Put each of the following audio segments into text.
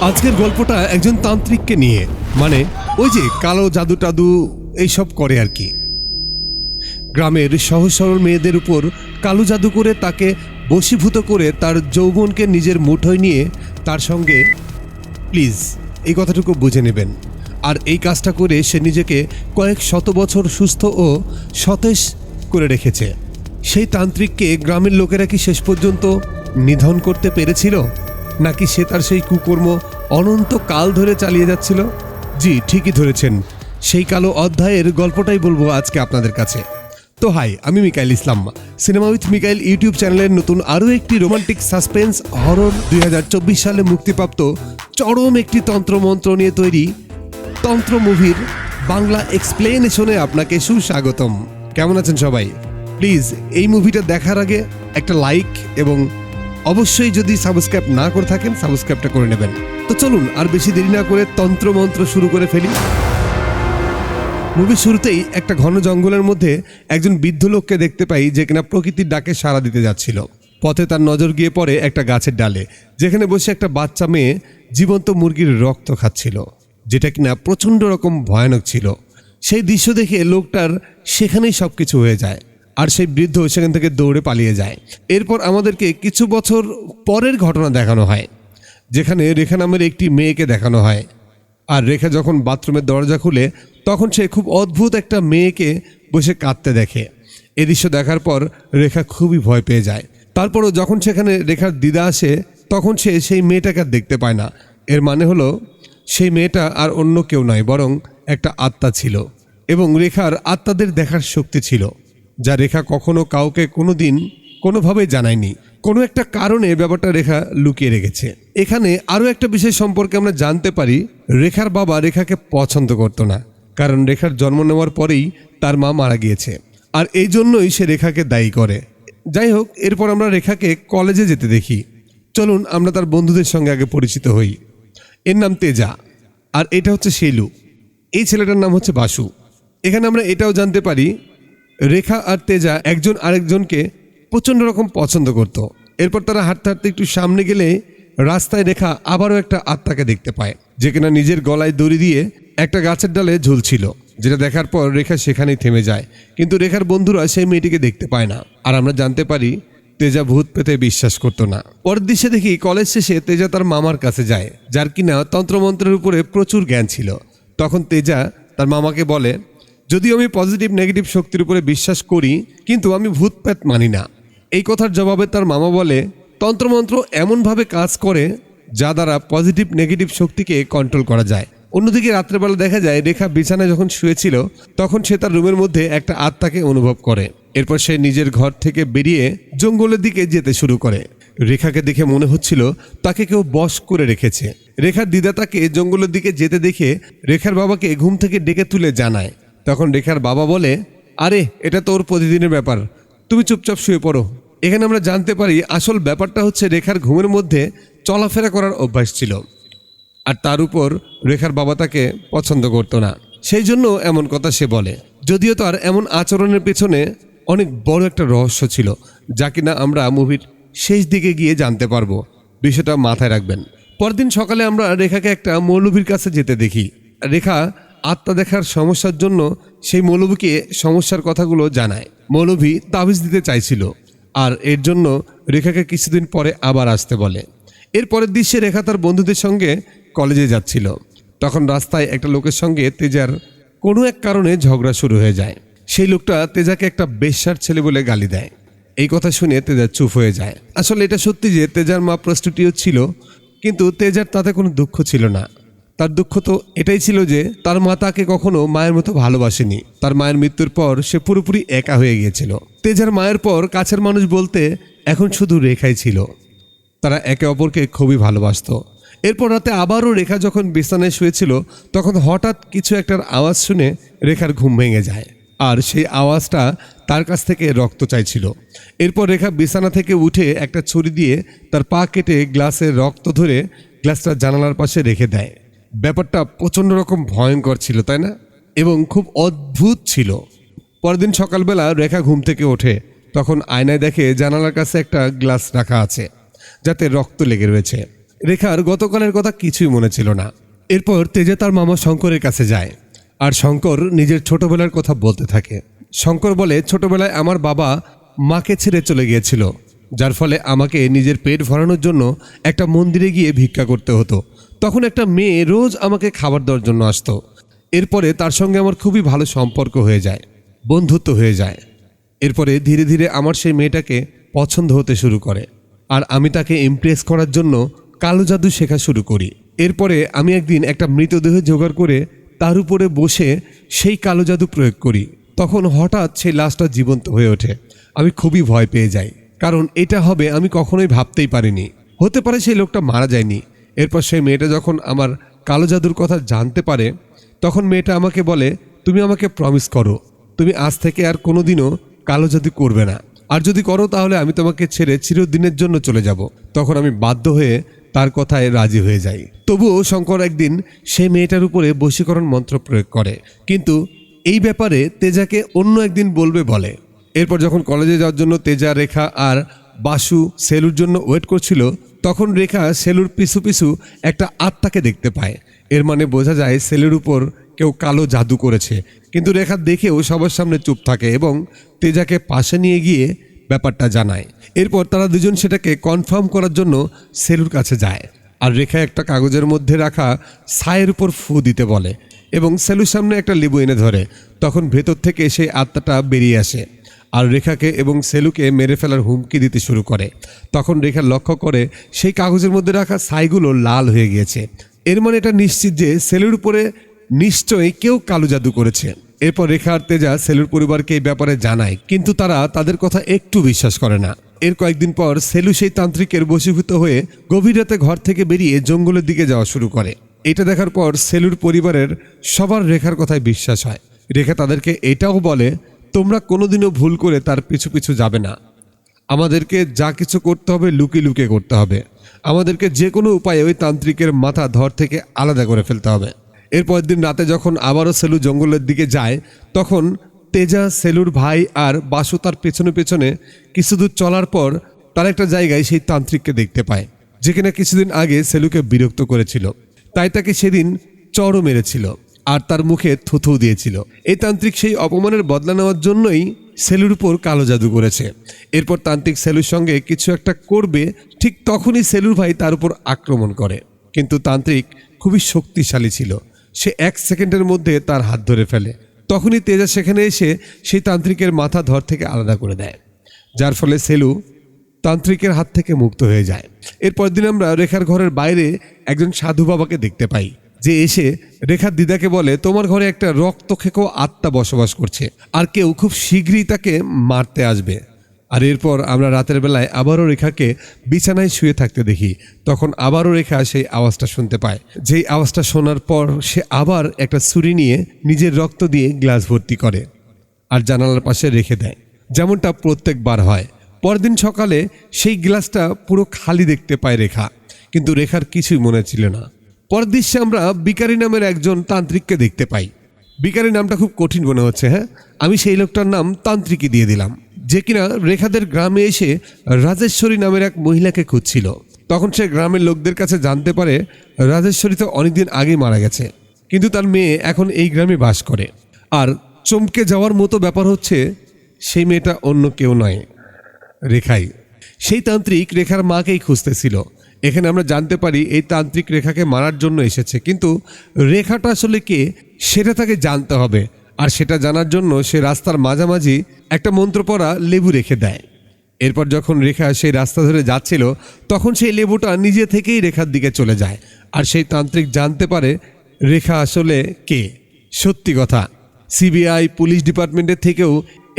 আজকের গল্পটা একজন তান্ত্রিককে নিয়ে, মানে ওই যে কালো জাদু টাদু এইসব করে আর কি। গ্রামের সহজ সরল মেয়েদের উপর কালো জাদু করে তাকে বশীভূত করে তার যৌবনকে নিজের মুঠোয় নিয়ে তার সঙ্গে, প্লিজ এই কথাটুকু বুঝে নেবেন, আর এই কাজটা করে সে নিজেকে কয়েক শত বছর সুস্থ ও সতেজ করে রেখেছে। সেই তান্ত্রিককে গ্রামের লোকেরা কি শেষ পর্যন্ত নিধন করতে পেরেছিল, নাকি সে তার সেই কুকর্ম অনন্ত কাল ধরে চালিয়ে যাচ্ছিল? জি, ঠিকই ধরেছেন, সেই কালো অধ্যায়ের গল্পটাই বলবো আজকে আপনাদের কাছে। তো হাই, আমি মিকাইল ইসলাম, সিনেমা উইথ মিকাইল ইউটিউব চ্যানেলের নতুন আরও একটি রোমান্টিক সাসপেন্স হরর 2024 সালে মুক্তিপ্রাপ্ত চরম একটি তন্ত্রমন্ত্র নিয়ে তৈরি তন্ত্র মুভির বাংলা এক্সপ্লেনেশনে আপনাকে সুস্বাগতম। কেমন আছেন সবাই? প্লিজ এই মুভিটা দেখার আগে একটা লাইক এবং অবশ্যই যদি সাবস্ক্রাইব না করে থাকেন সাবস্ক্রাইবটা করে নেবেন। তো চলুন আর বেশি দেরি না করে তন্ত্রমন্ত্র শুরু করে ফেলি। মুভির শুরুতেই একটা ঘন জঙ্গলের মধ্যে একজন বৃদ্ধ লোককে দেখতে পাই, যে কিনা প্রকৃতির ডাকে সাড়া দিতে যাচ্ছিল। পথে তার নজর গিয়ে পড়ে একটা গাছের ডালে, যেখানে বসে একটা বাচ্চা মেয়ে জীবন্ত মুরগির রক্ত খাচ্ছিল, যেটা কিনা প্রচণ্ড রকম ভয়ানক ছিল। সেই দৃশ্য দেখে লোকটার সেখানেই সব কিছু হয়ে যায়, আর সেই বৃদ্ধ সেখান থেকে দৌড়ে পালিয়ে যায়। এরপর আমাদেরকে কিছু বছর পরের ঘটনা দেখানো হয়, যেখানে রেখা নামের একটি মেয়েকে দেখানো হয়। আর রেখা যখন বাথরুমের দরজা খুলে, তখন সে খুব অদ্ভুত একটা মেয়েকে বসে কাঁদতে দেখে। এই দৃশ্য দেখার পর রেখা খুবই ভয় পেয়ে যায়। তারপরও যখন সেখানে রেখার দিদা আসে, তখন সে সেই মেয়েটাকে আর দেখতে পায় না। এর মানে হলো সেই মেয়েটা আর অন্য কেউ নয়, বরং একটা আত্মা ছিল, এবং রেখার আত্মাদের দেখার শক্তি ছিল, যা রেখা কখনো কাউকে কোনোদিন কোনোভাবেই জানায়নি। কোনো একটা কারণে ব্যাপারটা রেখা লুকিয়ে রেখেছে। এখানে আরও একটা বিষয় সম্পর্কে আমরা জানতে পারি, রেখার বাবা রেখাকে পছন্দ করতো না, কারণ রেখার জন্ম নেওয়ার পরেই তার মা মারা গিয়েছে, আর এই জন্যই সে রেখাকে দায়ী করে। যাই হোক, এরপর আমরা রেখাকে কলেজে যেতে দেখি। চলুন আমরা তার বন্ধুদের সঙ্গে আগে পরিচিত হই। এর নাম তেজা, আর এটা হচ্ছে শেলু। এই ছেলেটার নাম হচ্ছে বাসু। এখানে আমরা এটাও জানতে পারি, রেখা আর তেজা একজন আরেকজনকে প্রচণ্ড রকম পছন্দ করত। এরপর তারা হাঁটতে হাঁটতে একটু সামনে গেলে রাস্তায় রেখা আবারও একটা আত্মাকে দেখতে পায়, যে কিনা নিজের গলায় দড়ি দিয়ে একটা গাছের ডালে ঝুলছিল, যেটা দেখার পর রেখা সেখানেই থেমে যায়। কিন্তু রেখার বন্ধুরা সেই মেয়েটিকে দেখতে পায় না, আর আমরা জানতে পারি তেজা ভূত পেতে বিশ্বাস করতো না। পরের দৃশ্যে দেখি কলেজ শেষে তেজা তার মামার কাছে যায়, যার কিনা তন্ত্রমন্ত্রের উপরে প্রচুর জ্ঞান ছিল। তখন তেজা তার মামাকে বলে, যদিও আমি পজিটিভ নেগেটিভ শক্তির উপরে বিশ্বাস করি, কিন্তু আমি ভূত প্রেত মানি না। এই কথার জবাবে তার মামা বলে, তন্ত্রমন্ত্র এমনভাবে কাজ করে যা দ্বারা পজিটিভ নেগেটিভ শক্তিকে কন্ট্রোল করা যায়। অন্যদিকে রাত্রেবেলা দেখা যায় রেখা বিছানায় যখন শুয়েছিল, তখন সে তার রুমের মধ্যে একটা আত্মাকে অনুভব করে। এরপর সে নিজের ঘর থেকে বেরিয়ে জঙ্গলের দিকে যেতে শুরু করে। রেখাকে দেখে মনে হচ্ছিল তাকে কেউ বশ করে রেখেছে। রেখার দিদা তাকে জঙ্গলের দিকে যেতে দেখে রেখার বাবাকে ঘুম থেকে ডেকে তুলে জানায়। তখন রেখার বাবা বলে, আরে এটা তোর প্রতিদিনের ব্যাপার, তুমি চুপচাপ শুয়ে পড়ো। এখানে আমরা জানতে পারি আসল ব্যাপারটা হচ্ছে রেখার ঘুমের মধ্যে চলাফেরা করার অভ্যাস ছিল, আর তার উপর রেখার বাবা তাকে পছন্দ করতো না, সেই জন্য এমন কথা সে বলে। যদিও তার এমন আচরণের পেছনে অনেক বড় একটা রহস্য ছিল, যা কিনা আমরা মুভির শেষ দিকে গিয়ে জানতে পারবো। বিষয়টা মাথায় রাখবেন। পরদিন সকালে আমরা রেখাকে একটা মৌলভীর কাছে যেতে দেখি। রেখা আত্মা দেখার সমস্যার জন্য সেই মৌলভীকে সমস্যার কথাগুলো জানায়। মৌলভী তাবিজ দিতে চাইছিল, আর এর জন্য রেখাকে কিছুদিন পরে আবার আসতে বলে। এর পরের দৃশ্যে রেখা তার বন্ধুদের সঙ্গে কলেজে যাচ্ছিল। তখন রাস্তায় একটা লোকের সঙ্গে তেজার কোনো এক কারণে ঝগড়া শুরু হয়ে যায়। সেই লোকটা তেজাকে একটা বেশ্যার ছেলে বলে গালি দেয়। এই কথা শুনে তেজা চুপ হয়ে যায়। আসলে এটা সত্যি যে তেজার মা প্রস্টিটিউট ছিল, কিন্তু তেজার তাতে কোনো দুঃখ ছিল না। তার দুঃখ তো এটাই ছিল যে তার মা তাকে কখনো মায়ের মতো ভালোবাসেনি। তার মায়ের মৃত্যুর পর সে পুরোপুরি একা হয়ে গিয়েছিল। তেজার মায়ের পর কাছের মানুষ বলতে এখন শুধু রেখাই ছিল। তারা একে অপরকে খুবই ভালোবাসতো। এরপর রাতে আবারও রেখা যখন বিছানায় শুয়েছিল, তখন হঠাৎ কিছু একটার আওয়াজ শুনে রেখার ঘুম ভেঙে যায়, আর সেই আওয়াজটা তার কাছ থেকে রক্ত চাইছিল। এরপর রেখা বিছানা থেকে উঠে একটা ছুরি দিয়ে তার পা কেটে গ্লাসের রক্ত ধরে গ্লাসটা জানালার পাশে রেখে দেয়। ব্যাপারটা প্রচণ্ড রকম ভয়ঙ্কর ছিল, তাই না? এবং খুব অদ্ভুত ছিল। পরদিন সকালবেলা রেখা ঘুম থেকে ওঠে, তখন আয়নায় দেখে জানালার কাছে একটা গ্লাস রাখা আছে, যাতে রক্ত লেগে রয়েছে। রেখার গতকালের কথা কিছুই মনে ছিল না। এরপর তেজা তার মামা শঙ্করের কাছে যায়, আর শঙ্কর নিজের ছোটবেলার কথা বলতে থাকে। শঙ্কর বলে, ছোটবেলায় আমার বাবা মাকে ছেড়ে চলে গিয়েছিল, যার ফলে আমাকে নিজের পেট ভরানোর জন্য একটা মন্দিরে গিয়ে ভিক্ষা করতে হতো। তখন একটা মেয়ে রোজ আমাকে খাবার দেওয়ার জন্য আসতো। এরপরে তার সঙ্গে আমার খুবই ভালো সম্পর্ক হয়ে যায়, বন্ধুত্ব হয়ে যায়। এরপরে ধীরে ধীরে আমার সেই মেয়েটাকে পছন্দ হতে শুরু করে, আর আমি তাকে ইমপ্রেস করার জন্য কালো জাদু শেখা শুরু করি। এরপরে আমি একদিন একটা মৃতদেহ জোগাড় করে তার উপরে বসে সেই কালো জাদু প্রয়োগ করি। তখন হঠাৎ সেই লাশটা জীবন্ত হয়ে ওঠে। আমি খুবই ভয় পেয়ে যাই, কারণ এটা হবে আমি কখনোই ভাবতেই পারিনি। হতে পারে সেই লোকটা মারা যায়নি। এরপর সেই মেয়েটা যখন আমার কালো জাদুর কথা জানতে পারে, তখন মেয়েটা আমাকে বলে, তুমি আমাকে প্রমিস করো, তুমি আজ থেকে আর কোনোদিনও কালো জাদু করবে না, আর যদি করো তাহলে আমি তোমাকে ছেড়ে চিরদিনের জন্য চলে যাব। তখন আমি বাধ্য হয়ে তার কথায় রাজি হয়ে যাই। তবুও শঙ্কর একদিন সেই মেয়েটার উপরে বশীকরণ মন্ত্র প্রয়োগ করে, কিন্তু এই ব্যাপারে তেজাকে অন্য একদিন বলবে বলে। এরপর যখন কলেজে যাওয়ার জন্য তেজা, রেখা আর বাসু সেলুর জন্য ওয়েট করছিল, তখন রেখা সেলুর পিছু পিছু একটা আত্মাকে দেখতে পায়। এর মানে বোঝা যায় সেলুর উপর কেউ কালো জাদু করেছে। কিন্তু রেখা দেখেও সবার সামনে চুপ থাকে এবং তেজাকে পাশে নিয়ে গিয়ে ব্যাপারটা জানায়। এরপর তারা দুজন সেটাকে কনফার্ম করার জন্য সেলুর কাছে যায়, আর রেখা একটা কাগজের মধ্যে রাখা ছায়ের উপর ফু দিতে বলে এবং সেলুর সামনে একটা লেবু এনে ধরে। তখন ভেতর থেকে সেই আত্মাটা বেরিয়ে আসে আর রেখাকে এবং সেলুকে মেরে ফেলার হুমকি দিতে শুরু করে। তখন রেখা লক্ষ্য করে সেই কাগজের মধ্যে রাখা ছাইগুলো লাল হয়ে গিয়েছে। এর মানে এটা নিশ্চিত যে সেলুর উপরে নিশ্চয়ই কেউ কালো জাদু করেছে। এরপর রেখা আর তেজা সেলুর পরিবারকে এই ব্যাপারে জানায়, কিন্তু তারা তাদের কথা একটু বিশ্বাস করে না। এর কয়েকদিন পর সেলু সেই তান্ত্রিকের বশীভূত হয়ে গভীর রাতে ঘর থেকে বেরিয়ে জঙ্গলের দিকে যাওয়া শুরু করে। এটা দেখার পর সেলুর পরিবারের সবার রেখার কথায় বিশ্বাস হয়। রেখা তাদেরকে এটাও বলে, তোমরা কোনোদিনও ভুল করে তার পিছু পিছু যাবে না। আমাদেরকে যা কিছু করতে হবে লুকিয়ে লুকিয়ে করতে হবে। আমাদেরকে যে কোনো উপায়ে ওই তান্ত্রিকের মাথা ধর থেকে আলাদা করে ফেলতে হবে। এরপর দিন রাতে যখন আবারও সেলু জঙ্গলের দিকে যায়, তখন তেজা, সেলুর ভাই আর বাসু তার পেছনে পেছনে কিছু দূর চলার পর তার একটা জায়গায় সেই তান্ত্রিককে দেখতে পায়, যেখানে কিছুদিন আগে সেলুকে বিরক্ত করেছিল। তাই তাকে সেদিন চড়ও মেরেছিল আর তার মুখে থুথু দিয়েছিল। এই তান্ত্রিক সেই অপমানের বদলা নেওয়ার জন্যই সেলুর উপর কালো জাদু করেছে। এরপর তান্ত্রিক সেলুর সঙ্গে কিছু একটা করবে, ঠিক তখনই সেলুর ভাই তার উপর আক্রমণ করে। কিন্তু তান্ত্রিক খুবই শক্তিশালী ছিল, সে 1 সেকেন্ডের মধ্যে তার হাত ধরে ফেলে। তখনই তেজা সেখানে এসে সেই তান্ত্রিকের মাথা ধর থেকে আলাদা করে দেয়, যার ফলে সেলু তান্ত্রিকের হাত থেকে মুক্ত হয়ে যায়। এরপর দিন আমরা রেখার ঘরের বাইরে একজন সাধু বাবাকে দেখতে পাই, যে এসে রেখার দিদাকে বলে, তোমার ঘরে একটা রক্তখেকো আত্মা বসবাস করছে, আর কেউ খুব শীঘ্রই তাকে মারতে আসবে। আর এরপর আমরা রাতের বেলায় আবারও রেখাকে বিছানায় শুয়ে থাকতে দেখি। তখন আবারও রেখা সেই আওয়াজটা শুনতে পায়। যেই আওয়াজটা শোনার পর সে আবার একটা ছুরি নিয়ে নিজের রক্ত দিয়ে গ্লাস ভর্তি করে আর জানালার পাশে রেখে দেয়, যেমনটা প্রত্যেকবার হয়। পরদিন সকালে সেই গ্লাসটা পুরো খালি দেখতে পায় রেখা, কিন্তু রেখার কিছুই মনে ছিল না। পরের দৃশ্যে আমরা বিকারি নামের একজন তান্ত্রিককে দেখতে পাই। বিকারি নামটা খুব কঠিন মনে হচ্ছে, হ্যাঁ? আমি সেই লোকটার নাম তান্ত্রিকই দিয়ে দিলাম, যে কিনা রেখাদের গ্রামে এসে রাজেশ্বরী নামের এক মহিলাকে খুঁজছিল। তখন সে গ্রামের লোকদের কাছে জানতে পারে রাজেশ্বরী তো অনেকদিন আগেই মারা গেছে, কিন্তু তার মেয়ে এখন এই গ্রামে বাস করে। আর চমকে যাওয়ার মতো ব্যাপার হচ্ছে, সেই মেয়েটা অন্য কেউ নয়, রেখাই। সেই তান্ত্রিক রেখার মাকেই খুঁজতেছিল। এখানে আমরা জানতে পারি এই তান্ত্রিক রেখাকে মারার জন্য এসেছে, কিন্তু রেখাটা আসলে কে সেটা তাকে জানতে হবে। আর সেটা জানার জন্য সে রাস্তার মাঝামাঝি একটা মন্ত্র পড়া লেবু রেখে দেয়। এরপর যখন রেখা সেই রাস্তা ধরে যাচ্ছিল, তখন সেই লেবুটা নিজে থেকেই রেখার দিকে চলে যায়। আর সেই তান্ত্রিক জানতে পারে রেখা আসলে কে। সত্যি কথা, সিবিআই, পুলিশ ডিপার্টমেন্টের থেকেও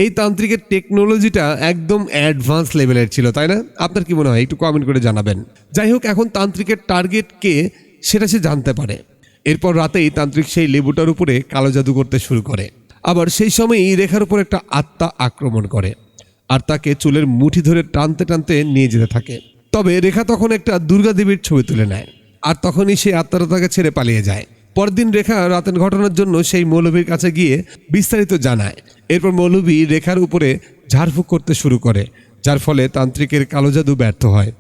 এই তান্ত্রিকের টেকনোলজিটা একদম অ্যাডভান্স লেভেলের ছিল, তাই না? আপনার কি মনে হয়? একটু কমেন্ট করে জানাবেন। যাই হোক, এখন তান্ত্রিকের টার্গেট কে সেটা সে জানতে পারে। এরপর রাতেই তান্ত্রিক সেই লেবুটার উপরে কালো জাদু করতে শুরু করে। আবার সেই সময়ই রেখার উপর একটা আত্মা আক্রমণ করে আর তাকে চুলের মুঠি ধরে টানতে টানতে নিয়ে যেতে থাকে। তবে রেখা তখন একটা দুর্গা দেবীর ছবি তুলে নেয়, আর তখনই সেই আত্মারা তাকে ছেড়ে পালিয়ে যায়। পরদিন রেখা রাতের ঘটনার জন্য সেই মৌলভীর কাছে গিয়ে বিস্তারিত জানায়। এরপর মৌলভী রেখার উপরে ঝাড়ফুঁক করতে শুরু করে, যার ফলে তান্ত্রিকের কালো জাদু ব্যর্থ হয়।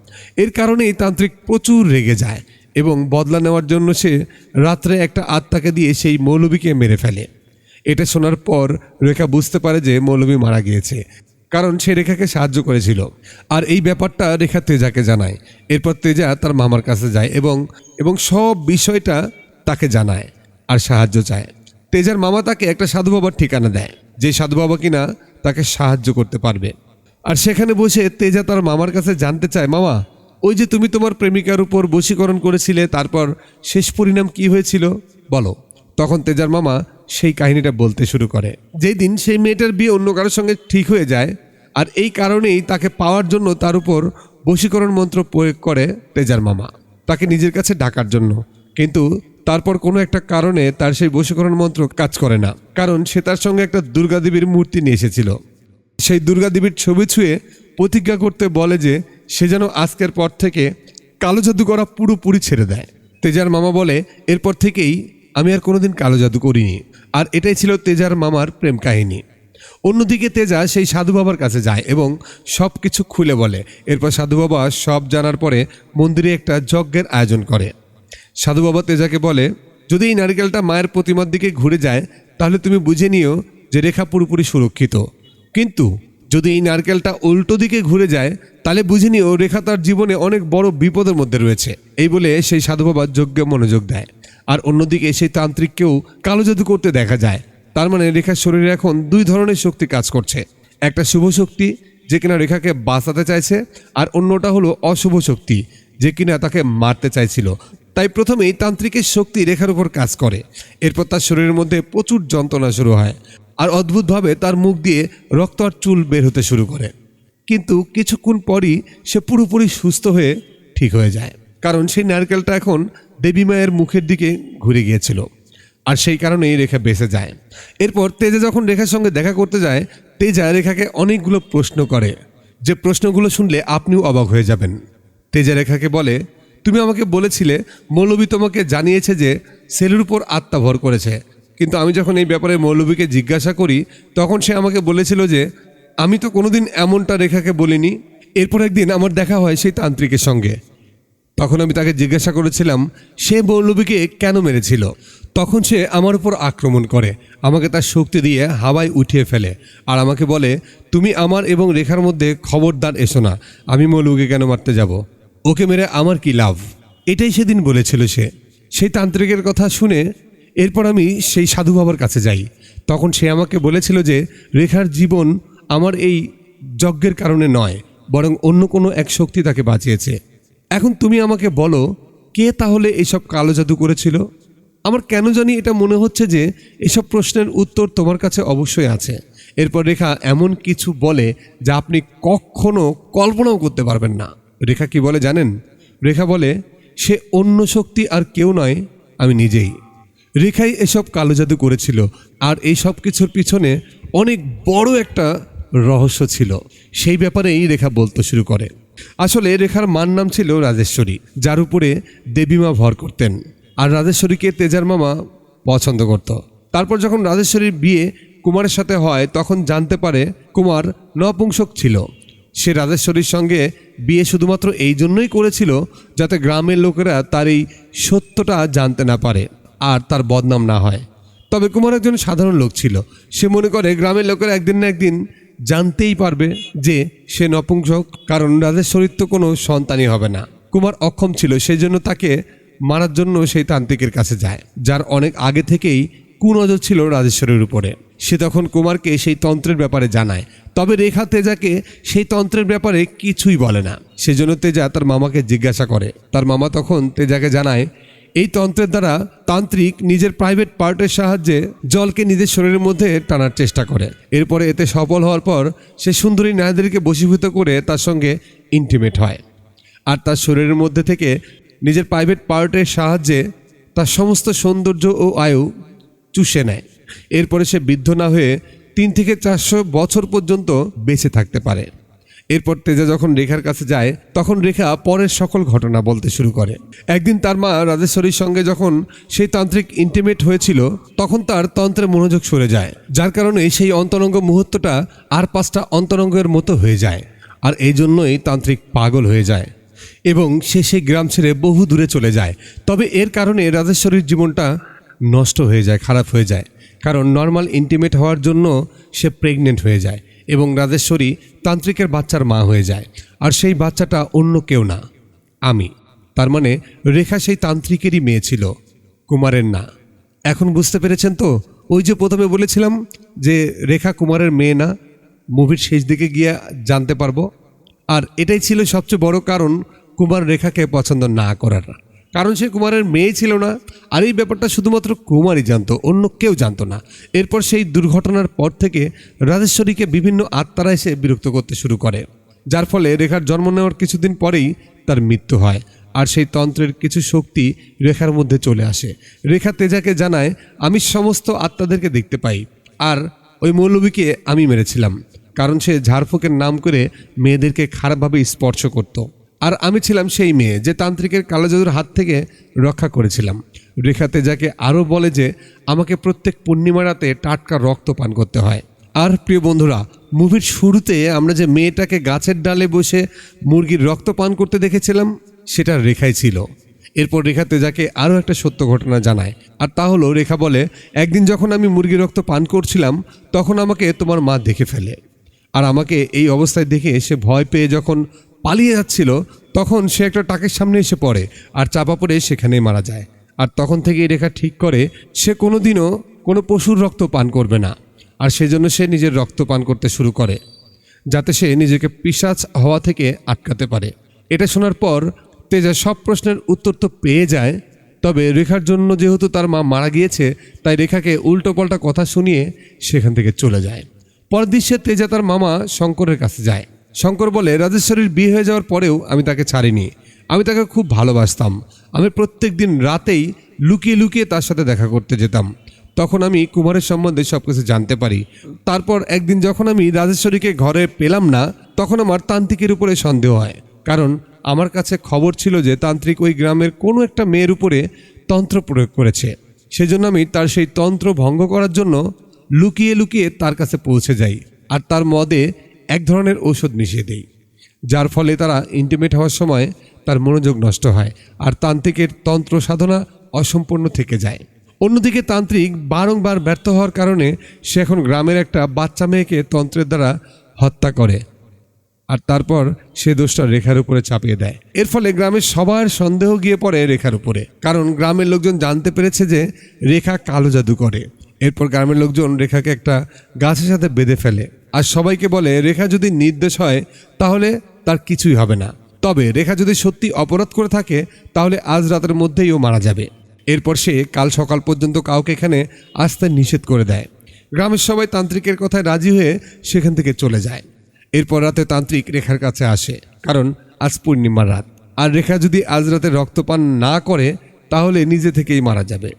এর কারণেই তান্ত্রিক প্রচুর রেগে যায় এবং বদলা নেওয়ার জন্য সে রাত্রে একটা আত্মাকে দিয়ে সেই মৌলবীকে মেরে ফেলে। এটা শোনার পর রেখা বুঝতে পারে যে মৌলবী মারা গিয়েছে, কারণ সে রেখাকে সাহায্য করেছিল। আর এই ব্যাপারটা রেখা তেজাকে জানায়। এরপর তেজা তার মামার কাছে যায় এবং সব বিষয়টা তাকে জানায় আর সাহায্য চায়। তেজার মামা তাকে একটা সাধু বাবার ঠিকানা দেয়, যে সাধু বাবা কিনা তাকে সাহায্য করতে পারবে। আর সেখানে বসে তেজা তার মামার কাছে জানতে চায়, মামা, ওই যে তুমি তোমার প্রেমিকার উপর বশীকরণ করেছিলে, তারপর শেষ পরিণাম কি হয়েছিল বলো। তখন তেজার মামা সেই কাহিনীটা বলতে শুরু করে। যেই দিন সেই মেয়েটার বিয়ে অন্য কারোর সঙ্গে ঠিক হয়ে যায়, আর এই কারণেই তাকে পাওয়ার জন্য তার উপর বশীকরণ মন্ত্র প্রয়োগ করে তেজার মামা, তাকে নিজের কাছে ডাকার জন্য। কিন্তু তারপর কোনো একটা কারণে তার সেই বশীকরণ মন্ত্র কাজ করে না, কারণ সে তার সঙ্গে একটা দুর্গা দেবীর মূর্তি নিয়ে এসেছিল। সেই দুর্গা দেবীর ছবি ছুঁয়ে প্রতিজ্ঞা করতে বলে যে সে যেন আজকের পর থেকে কালো জাদু করা পুরোপুরি ছেড়ে দেয়। তেজার মামা বলে, এরপর থেকেই আমি আর কোনোদিন কালো জাদু করিনি। আর এটাই ছিল তেজার মামার প্রেম কাহিনী। অন্যদিকে তেজা সেই সাধু বাবার কাছে যায় এবং সব কিছু খুলে বলে। এরপর সাধু বাবা সব জানার পরে মন্দিরে একটা যজ্ঞের আয়োজন করে। সাধু বাবা তেজাকে বলে, যদি এই নারকেলটা মায়ের প্রতিমার দিকে ঘুরে যায় তাহলে তুমি বুঝে নিও যে রেখা পুরোপুরি সুরক্ষিত, কিন্তু যদি এই নারকেলটা উল্টো দিকে ঘুরে যায় তাহলে বুঝে নিও রেখা তার জীবনে অনেক বড় বিপদের মধ্যে রয়েছে। এই বলে সেই সাধু বাবা যজ্ঞে মনোযোগ দেয়। আর অন্যদিকে সেই তান্ত্রিককেও কালো জাদু করতে দেখা যায়। তার মানে রেখার শরীরে এখন দুই ধরনের শক্তি কাজ করছে, একটা শুভ শক্তি যে কিনা রেখাকে বাঁচাতে চাইছে, আর অন্যটা হলো অশুভ শক্তি যে কিনা তাকে মারতে চাইছিল। তাই প্রথমেই তান্ত্রিকের শক্তি রেখার উপর কাজ করে। এরপর তার শরীরের মধ্যে প্রচুর যন্ত্রণা শুরু হয়, আর অদ্ভুতভাবে তার মুখ দিয়ে রক্ত আর চুল বের হতে শুরু করে। কিন্তু কিছুক্ষণ পরই সে পুরোপুরি সুস্থ হয়ে ঠিক হয়ে যায়, কারণ সেই নারকেলটা এখন দেবী মায়ের মুখের দিকে ঘুরে গিয়েছিল, আর সেই কারণেই রেখা বেঁচে যায়। এরপর তেজা যখন রেখার সঙ্গে দেখা করতে যায়, তেজা রেখাকে অনেকগুলো প্রশ্ন করে, যে প্রশ্নগুলো শুনলে আপনিও অবাক হয়ে যাবেন। তেজা রেখাকে বলে, তুমি আমাকে বলেছিলে মৌলবী তোমাকে জানিয়েছে যে ছেলের উপর আত্মা ভর করেছে, কিন্তু আমি যখন এই ব্যাপারে মৌলবীকে জিজ্ঞাসা করি তখন সে আমাকে বলেছিল যে আমি তো কোনোদিন এমনটা রেখাকে বলিনি। এরপর একদিন আমার দেখা হয় সেই তান্ত্রিকের সঙ্গে। তখন আমি তাকে জিজ্ঞাসা করেছিলাম সে মৌলবীকে কেন মেরেছিল। তখন সে আমার উপর আক্রমণ করে, আমাকে তার শক্তি দিয়ে হাওয়ায় উঠিয়ে ফেলে, আর আমাকে বলে, তুমি আমার এবং রেখার মধ্যে খবরদার এসো না, আমি মৌলবীকে কেন মারতে যাব, ওকে মেরে আমার কি লাভ। এটাই সেদিন বলেছিল সে। সেই তান্ত্রিকের কথা শুনে এরপর আমি সেই সাধু বাবার কাছে যাই। তখন সে আমাকে বলেছিল যে রেখার জীবন আমার এই যজ্ঞের কারণে নয়, বরং অন্য কোনো এক শক্তি তাকে বাঁচিয়েছে। এখন তুমি আমাকে বলো, কে তাহলে এইসব কালো জাদু করেছিল? আমার কেন জানি এটা মনে হচ্ছে যে এসব প্রশ্নের উত্তর তোমার কাছে অবশ্যই আছে। এরপর রেখা এমন কিছু বলে যা আপনি কখনো কল্পনাও করতে পারবেন না। রেখা কি বলে জানেন? রেখা বলে, সে অন্য শক্তি আর কেউ নয়, আমি নিজেই। রেখাই এসব কালো জাদু করেছিল, আর এই সব কিছুর পিছনে অনেক বড় একটা রহস্য ছিল। সেই ব্যাপারেই রেখা বলতে শুরু করে। আসলে রেখার মার নাম ছিল রাজেশ্বরী, যার উপরে দেবীমা ভর করতেন, আর রাজেশ্বরীকে তেজার মামা পছন্দ করত। তারপর যখন রাজেশ্বরীর বিয়ে কুমারের সাথে হয় তখন জানতে পারে কুমার নপুংসক ছিল। সে রাজেশ্বরীর সঙ্গে বিয়ে শুধুমাত্র এই জন্যই করেছিল যাতে গ্রামের লোকেরা তার এই সত্যটা জানতে না পারে আর তার বদনাম না হয়। তবে কুমার একজন সাধারণ লোক ছিল। সে মনে করে গ্রামের লোকেরা একদিন না একদিন জানতেই পারবে যে সে নপুংসক, কারণ রাজেশ্বরীর তো কোনো সন্তানই হবে না। কুমার অক্ষম ছিল, সেই জন্য তাকে মারার জন্য সেই তান্ত্রিকের কাছে যায়, যার অনেক আগে থেকেই কুনজর ছিল রাজেশ্বরীর উপরে। সে তখন কুমারকে সেই তন্ত্রের ব্যাপারে জানায়, তবে রেখা তেজাকে সেই তন্ত্রের ব্যাপারে কিছুই বলে না। সেজন্য তেজা তার মামাকে জিজ্ঞাসা করে। তার মামা তখন তেজাকে জানায়, এই তন্ত্রের দ্বারা তান্ত্রিক নিজের প্রাইভেট পার্টের সাহায্যে জলকে নিজের শরীরের মধ্যে টানার চেষ্টা করে। এরপরে এতে সফল হওয়ার পর সে সুন্দরী নারীদেরকে বশীভূত করে তার সঙ্গে ইন্টিমেট হয়, আর তার শরীরের মধ্যে থেকে নিজের প্রাইভেট পার্টের সাহায্যে তার সমস্ত সৌন্দর্য ও আয়ু চুষে নেয়। এরপরে সে বৃদ্ধ না হয়ে 3 থেকে 400 বছর পর্যন্ত বেঁচে থাকতে পারে। এরপর তেজা যখন রেখার কাছে যায় তখন রেখা পরের সকল ঘটনা বলতে শুরু করে। একদিন তার মা রাজেশ্বরীর সঙ্গে যখন সেই তান্ত্রিক ইন্টিমেট হয়েছিল তখন তার তন্ত্রে মনোযোগ সরে যায়, যার কারণে সেই অন্তরঙ্গ মুহূর্তটা আর 5টা অন্তরঙ্গের মতো হয়ে যায়, আর এই জন্যই তান্ত্রিক পাগল হয়ে যায়। এবং সে সেই গ্রাম ছেড়ে বহু দূরে চলে যায়। তবে এর কারণে রাজেশ্বরীর জীবনটা নষ্ট হয়ে যায়, খারাপ হয়ে যায়। কারণ নর্মাল ইন্টিমেট হওয়ার জন্য সে প্রেগনেন্ট হয়ে যায় এবং রাজেশ্বরী তান্ত্রিকের বাচ্চার মা হয়ে যায়। আর সেই বাচ্চাটা অন্য কেউ না, আমি। তার মানে রেখা সেই তান্ত্রিকেরই মেয়ে ছিল, কুমারের না। এখন বুঝতে পেরেছেন তো? ওই যে প্রথমে বলেছিলাম যে রেখা কুমারের মেয়ে না, মুভির শেষ দিকে গিয়ে জানতে পারবো। আর এটাই ছিল সবচেয়ে বড় কারণ কুমার রেখাকে পছন্দ না করার, কারণ সে কুমারের মেয়ে ছিল না। আর এই ব্যাপারটা শুধুমাত্র কুমারই জানতো, অন্য কেউ জানতো না। এরপর সেই দুর্ঘটনার পর থেকে রাজেশ্বরীকে বিভিন্ন আত্মারা এসে বিরক্ত করতে শুরু করে, যার ফলে রেখার জন্ম নেওয়ার কিছুদিন পরেই তার মৃত্যু হয়। আর সেই তন্ত্রের কিছু শক্তি রেখার মধ্যে চলে আসে। রেখা তেজাকে জানায়, আমি সমস্ত আত্মাদেরকে দেখতে পাই, আর ওই মৌলবীকে আমি মেরেছিলাম, কারণ সে ঝাড়ফুঁকের নাম করে মেয়েদেরকে খারাপভাবে স্পর্শ করত। আর আমি ছিলাম সেই মেয়ে যে তান্ত্রিকের কালোজাদুর হাত থেকে রক্ষা করেছিলাম। রেখা তেজাকে আরও বলে যে আমাকে প্রত্যেক পূর্ণিমা রাতে টাটকা রক্ত পান করতে হয়। আর প্রিয় বন্ধুরা, মুভির শুরুতে আমরা যে মেয়েটাকে গাছের ডালে বসে মুরগির রক্ত পান করতে দেখেছিলাম, সেটা রেখাই ছিল। এরপর রেখা তেজাকে আরও একটা সত্য ঘটনা জানায়, আর তা হলো রেখা বলে, একদিন যখন আমি মুরগির রক্ত পান করছিলাম তখন আমাকে তোমার মা দেখে ফেলে। আর আমাকে এই অবস্থায় দেখে সে ভয় পেয়ে যখন পালিয়ে যাচ্ছিল তখন সে একটা টাকের সামনে এসে পড়ে আর চাপা পড়ে সেখানেই মারা যায়। আর তখন থেকেই রেখা ঠিক করে সে কোনোদিনও কোনো পশুর রক্ত পান করবে না। আর সেজন্য সে নিজের রক্ত পান করতে শুরু করে, যাতে সে নিজেকে পিশাচ হওয়া থেকে আটকাতে পারে। এটা শোনার পর তেজা সব প্রশ্নের উত্তর তো পেয়ে যায়, তবে রেখার জন্য যেহেতু তার মা মারা গিয়েছে তাই রেখাকে উল্টোপাল্টা কথা শুনিয়ে সেখান থেকে চলে যায়। পরের দৃশ্যে তেজা তার মামা শঙ্করের কাছে যায়। শঙ্কর বলে, রাজেশ্বরীর বিয়ে হয়ে যাওয়ার পরেও আমি তাকে ছাড়িনি, আমি তাকে খুব ভালোবাসতাম। আমি প্রত্যেক দিন রাতেই লুকিয়ে লুকিয়ে তার সাথে দেখা করতে যেতাম। তখন আমি কুমারের সম্বন্ধে সব কিছু জানতে পারি। তারপর একদিন যখন আমি রাজেশ্বরীকে ঘরে পেলাম না তখন আমার তান্ত্রিকের উপরে সন্দেহ হয়, কারণ আমার কাছে খবর ছিল যে তান্ত্রিক ওই গ্রামের কোনো একটা মেয়ের উপরে তন্ত্র প্রয়োগ করেছে। সেজন্য আমি তার সেই তন্ত্র ভঙ্গ করার জন্য লুকিয়ে লুকিয়ে তার কাছে পৌঁছে যাই আর তার মদে এক ধরনের ঔষধ মিশিয়ে দেই, যার ফলে তারা ইন্টিমেট হওয়ার সময় তার মনোযোগ নষ্ট হয় আর তান্ত্রিকের তন্ত্র সাধনা অসম্পূর্ণ থেকে যায়। অন্যদিকে তান্ত্রিক বারংবার ব্যর্থ হওয়ার কারণে সে এখন গ্রামের একটা বাচ্চা মেয়েকে তন্ত্রের দ্বারা হত্যা করে আর তারপর সে দোষটা রেখার উপরে চাপিয়ে দেয়। এর ফলে গ্রামের সবার সন্দেহ গিয়ে পড়ে রেখার উপরে, কারণ গ্রামের লোকজন জানতে পেরেছে যে রেখা কালো জাদু করে। এরপর গ্রামের লোকজন রেখাকে একটা গাছের সাথে বেঁধে ফেলে আর সবাইকে বলে রেখা যদি নির্দোষ হয় তাহলে তার কিছুই হবে না, তবে রেখা যদি সত্যি অপরাধ করে থাকে তাহলে আজ রাতের মধ্যেই ও মারা যাবে। এরপর সে কাল সকাল পর্যন্ত কাউকে এখানে আসতে নিষেধ করে দেয়। গ্রামের সবাই তান্ত্রিকের কথায় রাজি হয়ে সেখান থেকে চলে যায়। এরপর রাতে তান্ত্রিক রেখার কাছে আসে, কারণ আজ পূর্ণিমার রাত আর রেখা যদি আজ রাতে রক্তপান না করে তাহলে নিজে থেকেই মারা যাবে।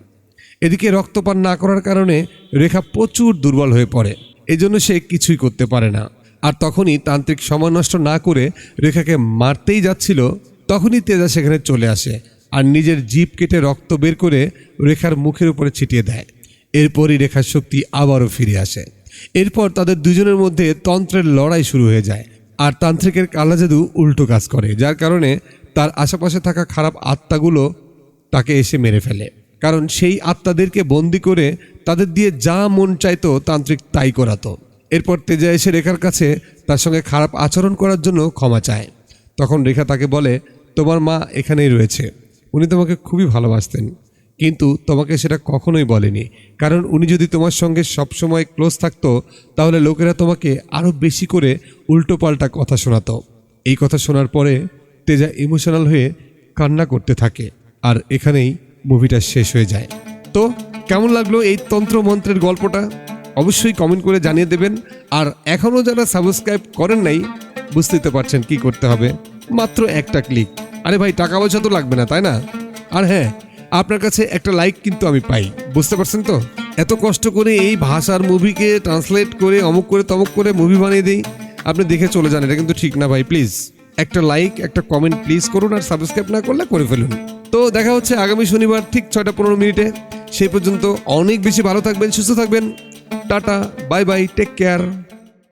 এদিকে রক্তপান না করার কারণে রেখা প্রচুর দুর্বল হয়ে পড়ে, এজন্য সে কিছুই করতে পারে না। আর তখনই তান্ত্রিক সময় নষ্ট না করে রেখাকে মারতেই যাচ্ছিল, তখনই তেজা সেখানে চলে আসে আর নিজের জিভ কেটে রক্ত বের করে রেখার মুখের উপরে ছিটিয়ে দেয়। এরপরই রেখার শক্তি আবারও ফিরে আসে। এরপর তাদের দুজনের মধ্যে তন্ত্রের লড়াই শুরু হয়ে যায় আর তান্ত্রিকের কালা জাদু উল্টো কাজ করে, যার কারণে তার আশেপাশে থাকা খারাপ আত্মাগুলো তাকে এসে মেরে ফেলে, কারণ সেই আত্মাদেরকে বন্দি করে তাদের দিয়ে যা মন চাইতো তান্ত্রিক তাই করাতো। এরপর তেজা এসে রেখার কাছে তার সঙ্গে খারাপ আচরণ করার জন্য ক্ষমা চায়। তখন রেখা তাকে বলে, তোমার মা এখানেই রয়েছে, উনি তোমাকে খুবই ভালোবাসতেন, কিন্তু তোমাকে সেটা কখনোই বলেনি, কারণ উনি যদি তোমার সঙ্গে সবসময় ক্লোজ থাকতো তাহলে লোকেরা তোমাকে আরও বেশি করে উল্টোপাল্টা কথা শোনাতো। এই কথা শোনার পরে তেজা ইমোশনাল হয়ে কান্না করতে থাকে আর এখানেই মুভিটা শেষ হয়ে যায়। তো কেমন লাগলো এই তন্ত্র মন্ত্রের গল্পটা অবশ্যই কমেন্ট করে জানিয়ে দেবেন। আর এখনও যারা সাবস্ক্রাইব করেন নাই বুঝতেই তো পারছেন কি করতে হবে, মাত্র একটা ক্লিক। আরে ভাই, টাকা পয়সা তো লাগবে না, তাই না? আর হ্যাঁ, আপনার কাছে একটা লাইক কিন্তু আমি পাই, বুঝতে পারছেন তো? এত কষ্ট করে এই ভাষার মুভিকে ট্রান্সলেট করে অমুক করে তমুক করে মুভি বানিয়ে দিই, আপনি দেখে চলে যান, এটা কিন্তু ঠিক না ভাই। প্লিজ একটা লাইক একটা কমেন্ট প্লিজ করুন, আর সাবস্ক্রাইব না করলে করে ফেলুন। তো দেখা হচ্ছে আগামী শনিবার ঠিক 6:15 সেই পর্যন্ত অনেক বেশি ভালো থাকবেন, সুস্থ থাকবেন। Tata, bye bye, take care.